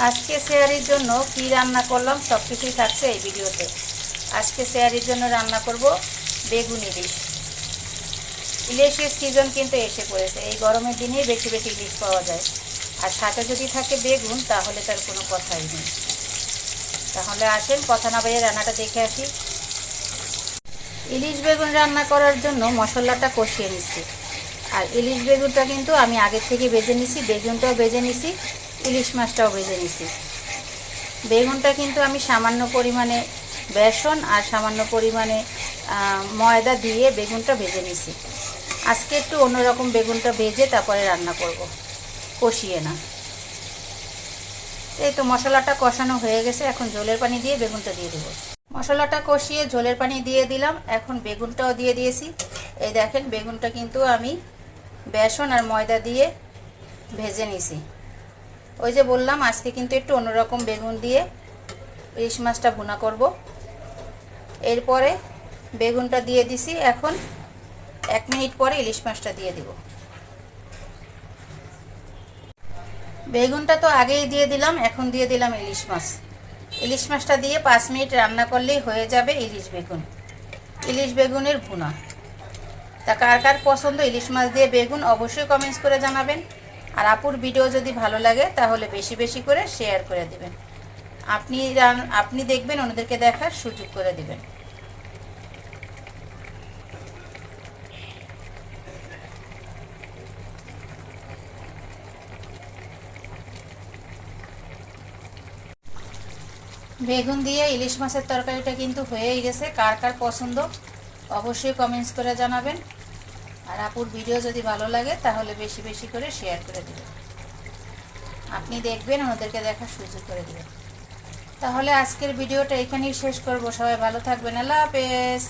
আজকে সেহারির জন্য কি রান্না করলাম সব কিছুই থাকছে এই ভিডিওতে। আজকে সেহারির জন্য রান্না করব বেগুন ইলিশ। ইলিশের সিজন কিন্তু এসে পড়েছে, এই গরমের দিনেই বেশি বেশি ইলিশ পাওয়া যায়। আর সাথে যদি থাকে বেগুন তাহলে তার কোনো কথাই নেই। তাহলে আসেন কথা না বাইরে রান্নাটা দেখে আসি। ইলিশ বেগুন রান্না করার জন্য মশলাটা কষিয়ে নিচ্ছি। আর ইলিশ বেগুনটা কিন্তু আমি আগের থেকে ভেজে নিছি, বেগুনটাও ভেজে নিছি, ইলিশ মাছটাও ভেজে নিছি। বেগুনটা কিন্তু আমি সামান্য পরিমাণে বেসন আর সামান্য পরিমাণে ময়দা দিয়ে বেগুনটা ভেজে নিছি। আজকে একটু অন্যরকম বেগুনটা ভেজে তারপরে রান্না করব, কষিয়ে না। এই তো মশলাটা কষানো হয়ে গেছে, এখন ঝোলের পানি দিয়ে বেগুনটা দিয়ে দেবো। মশলাটা কষিয়ে ঝোলের পানি দিয়ে দিলাম, এখন বেগুনটাও দিয়ে দিয়েছি। এই দেখেন বেগুনটা কিন্তু আমি বেসন আর ময়দা দিয়ে ভেজে নিছি। ওই যে বললাম আজকে কিন্তু একটু অন্যরকম বেগুন দিয়ে ইলিশ মাছটা ভুনা করব। এরপরে বেগুনটা দিয়ে দিছি, এখন 1 মিনিট পরে ইলিশ মাছটা দিয়ে দিব। বেগুনটা তো আগেই দিয়ে দিলাম, এখন দিয়ে দিলাম ইলিশ মাছ। ইলিশ মাছটা দিয়ে 5 মিনিট রান্না করলেই হয়ে যাবে ইলিশ বেগুনের ভুনা। তা কার কার পছন্দ ইলিশ মাছ দিয়ে বেগুন অবশ্যই কমেন্টস করে জানাবেন। আর আপুর ভিডিও যদি ভালো লাগে তাহলে বেশি বেশি করে শেয়ার করে দিবেন। আপনি দেখবেন, অন্যদেরকে দেখার সুযোগ করে দিবেন। বেগুন দিয়ে ইলিশ মাছের তরকারিটা কিন্তু হয়েই গেছে। কার কার পছন্দ অবশ্যই কমেন্টস করে জানাবেন। আর আপুর ভিডিও যদি ভালো লাগে তাহলে বেশি বেশি করে শেয়ার করে দিবেন। আপনি দেখবেন, ওনাদেরকে দেখার সুযোগ করে দিবেন। তাহলে আজকের ভিডিওটা এখানেই শেষ করব। সবাই ভালো থাকবেন। আল্লাহ হাফেজ।